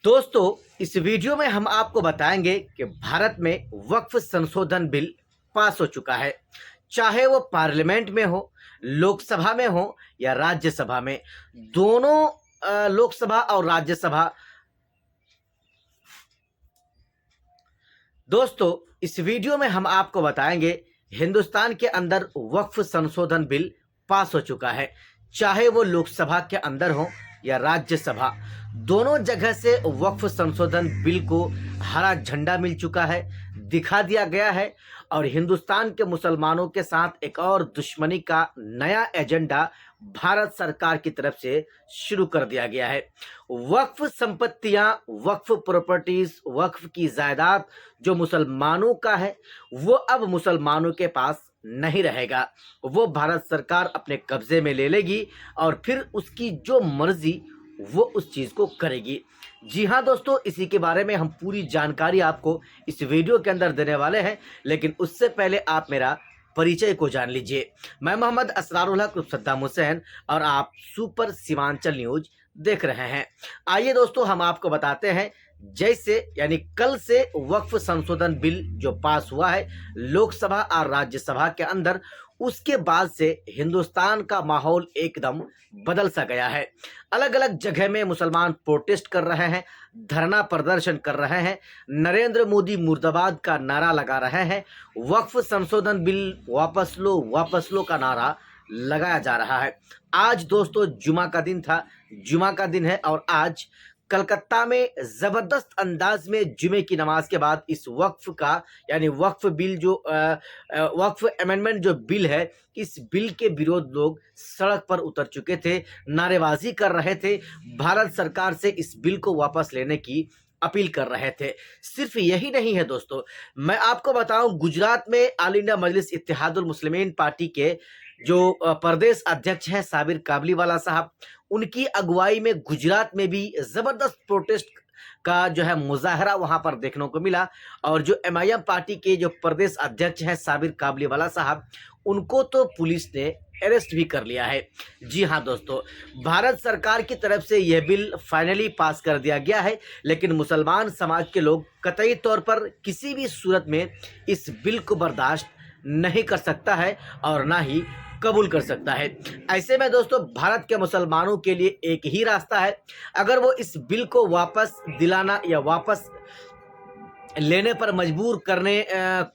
दोस्तों, इस वीडियो में हम आपको बताएंगे कि भारत में वक्फ संशोधन बिल पास हो चुका है। चाहे वो पार्लियामेंट में हो, लोकसभा में हो या राज्यसभा में, दोनों लोकसभा और राज्यसभा। दोस्तों, इस वीडियो में हम आपको बताएंगे हिंदुस्तान के अंदर वक्फ संशोधन बिल पास हो चुका है। चाहे वो लोकसभा के अंदर हो या राज्यसभा, दोनों जगह से वक्फ संशोधन बिल को हरा झंडा मिल चुका है, दिखा दिया गया है। और हिंदुस्तान के मुसलमानों के साथ एक और दुश्मनी का नया एजेंडा भारत सरकार की तरफ से शुरू कर दिया गया है। वक्फ संपत्तियां, वक्फ प्रॉपर्टीज, वक्फ की जायदाद जो मुसलमानों का है, वो अब मुसलमानों के पास नहीं रहेगा। वो भारत सरकार अपने कब्जे में ले लेगी और फिर उसकी जो मर्जी वो उस चीज को करेगी। जी हाँ दोस्तों, इसी के बारे में हम पूरी जानकारी आपको इस वीडियो के अंदर देने वाले हैं, लेकिन उससे पहले आप मेरा परिचय को जान लीजिए। मैं मोहम्मद असरारुल हक उर्फ सद्दाम हुसैन और आप सुपर सीमांचल न्यूज देख रहे हैं। आइए दोस्तों, हम आपको बताते हैं। जैसे यानी कल से वक्फ संशोधन बिल जो पास हुआ है लोकसभा और राज्यसभा के अंदर, उसके बाद से हिंदुस्तान का माहौल एकदम बदल सा गया है। अलग अलग जगह में मुसलमान प्रोटेस्ट कर रहे हैं, धरना प्रदर्शन कर रहे हैं, नरेंद्र मोदी मुर्दाबाद का नारा लगा रहे हैं, वक्फ संशोधन बिल वापस लो का नारा लगाया जा रहा है। आज दोस्तों जुमा का दिन था, जुमा का दिन है और आज कलकत्ता में जबरदस्त अंदाज में जुमे की नमाज के बाद इस वक्फ का यानी वक्फ बिल जो वक्फ अमेंडमेंट जो बिल है, इस बिल के विरोध लोग सड़क पर उतर चुके थे, नारेबाजी कर रहे थे, भारत सरकार से इस बिल को वापस लेने की अपील कर रहे थे। सिर्फ यही नहीं है दोस्तों, मैं आपको बताऊं, गुजरात में ऑल इंडिया मजलिस इत्तेहादुल मुस्लिमीन पार्टी के जो प्रदेश अध्यक्ष हैं साबिर काबलीवाला साहब, उनकी अगुवाई में गुजरात में भी जबरदस्त प्रोटेस्ट का जो है मुजाहरा वहां पर देखने को मिला। और जो एमआईएम पार्टी के जो प्रदेश अध्यक्ष हैं साबिर काबलीवाला साहब, उनको तो पुलिस ने अरेस्ट भी कर लिया है। जी हाँ दोस्तों, भारत सरकार की तरफ से यह बिल फाइनली पास कर दिया गया है, लेकिन मुसलमान समाज के लोग कतई तौर पर किसी भी सूरत में इस बिल को बर्दाश्त नहीं कर सकता है और ना ही कबूल कर सकता है। ऐसे में दोस्तों, भारत के मुसलमानों के लिए एक ही रास्ता है। अगर वो इस बिल को वापस दिलाना या वापस लेने पर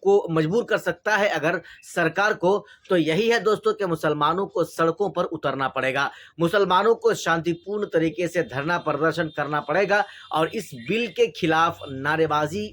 को मजबूर कर सकता है अगर सरकार को, तो यही है दोस्तों कि मुसलमानों को सड़कों पर उतरना पड़ेगा, मुसलमानों को शांतिपूर्ण तरीके से धरना प्रदर्शन करना पड़ेगा और इस बिल के खिलाफ नारेबाजी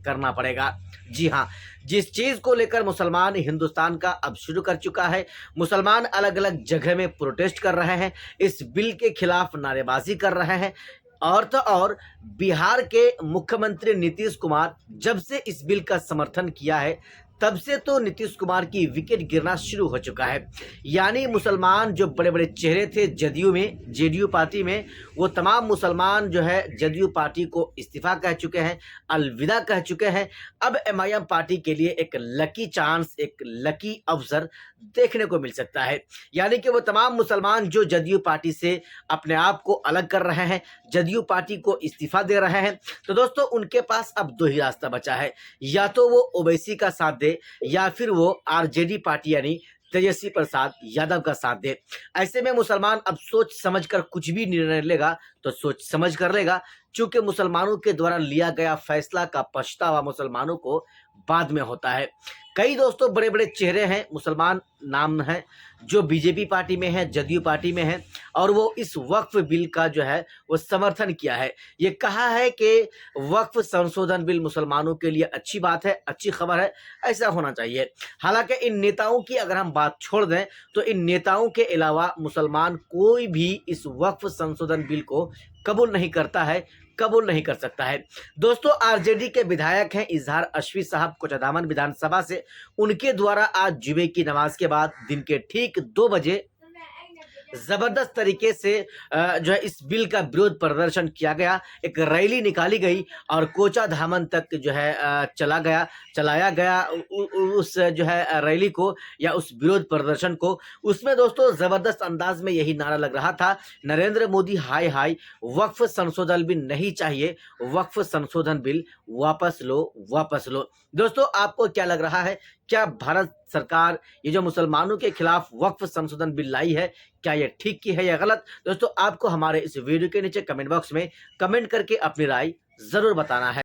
करना पड़ेगा। जी हाँ, जिस चीज को लेकर मुसलमान हिंदुस्तान का अब शुरू कर चुका है, मुसलमान अलग अलग जगह में प्रोटेस्ट कर रहे हैं, इस बिल के खिलाफ नारेबाजी कर रहे हैं। और तो और बिहार के मुख्यमंत्री नीतीश कुमार जब से इस बिल का समर्थन किया है, तब से तो नीतीश कुमार की विकेट गिरना शुरू हो चुका है। यानी मुसलमान जो बड़े बड़े चेहरे थे जदयू में, जेडीयू पार्टी में, वो तमाम मुसलमान जो है जदयू पार्टी को इस्तीफा कह चुके हैं, अलविदा कह चुके हैं। अब एमआईएम पार्टी के लिए एक लकी चांस, एक लकी अवसर देखने को मिल सकता है। यानी कि वो तमाम मुसलमान जो जदयू पार्टी से अपने आप को अलग कर रहे हैं, जदयू पार्टी को इस्तीफा दे रहे हैं, तो दोस्तों उनके पास अब दो ही रास्ता बचा है, या तो वो ओवैसी का साथ दे या फिर वो आरजेडी पार्टी यानी तेजस्वी प्रसाद यादव का साथ दे। ऐसे में मुसलमान अब सोच समझकर कुछ भी निर्णय लेगा तो सोच समझ कर लेगा, क्योंकि मुसलमानों के द्वारा लिया गया फैसला का पछतावा मुसलमानों को बाद में होता है। कई दोस्तों बड़े बड़े चेहरे हैं, मुसलमान नाम हैं, जो बीजेपी पार्टी में है, जदयू पार्टी में है, और वो इस वक्फ बिल का जो है वो समर्थन किया है। ये कहा है कि वक्फ संशोधन बिल मुसलमानों के लिए अच्छी बात है, अच्छी खबर है, ऐसा होना चाहिए। हालांकि इन नेताओं की अगर हम बात छोड़ दें तो इन नेताओं के अलावा मुसलमान कोई भी इस वक्फ संशोधन बिल को कबूल नहीं करता है, कबूल नहीं कर सकता है। दोस्तों, आरजेडी के विधायक हैं इजहार अशफी साहब कोचाधामन विधानसभा से, उनके द्वारा आज जुमे की नमाज के बाद दिन के ठीक 2 बजे जबरदस्त तरीके से जो है इस बिल का विरोध प्रदर्शन किया गया, एक रैली निकाली गई और कोचा धामन तक जो है चलाया गया उस जो है रैली को या उस विरोध प्रदर्शन को। उसमें दोस्तों जबरदस्त अंदाज में यही नारा लग रहा था, नरेंद्र मोदी हाय हाय, वक्फ संशोधन बिल नहीं चाहिए, वक्फ संशोधन बिल वापस लो, वापस लो। दोस्तों आपको क्या लग रहा है, क्या भारत सरकार ये जो मुसलमानों के खिलाफ वक्फ संशोधन बिल लाई है, क्या ये ठीक की है या गलत? दोस्तों आपको हमारे इस वीडियो के नीचे कमेंट बॉक्स में कमेंट करके अपनी राय जरूर बताना है।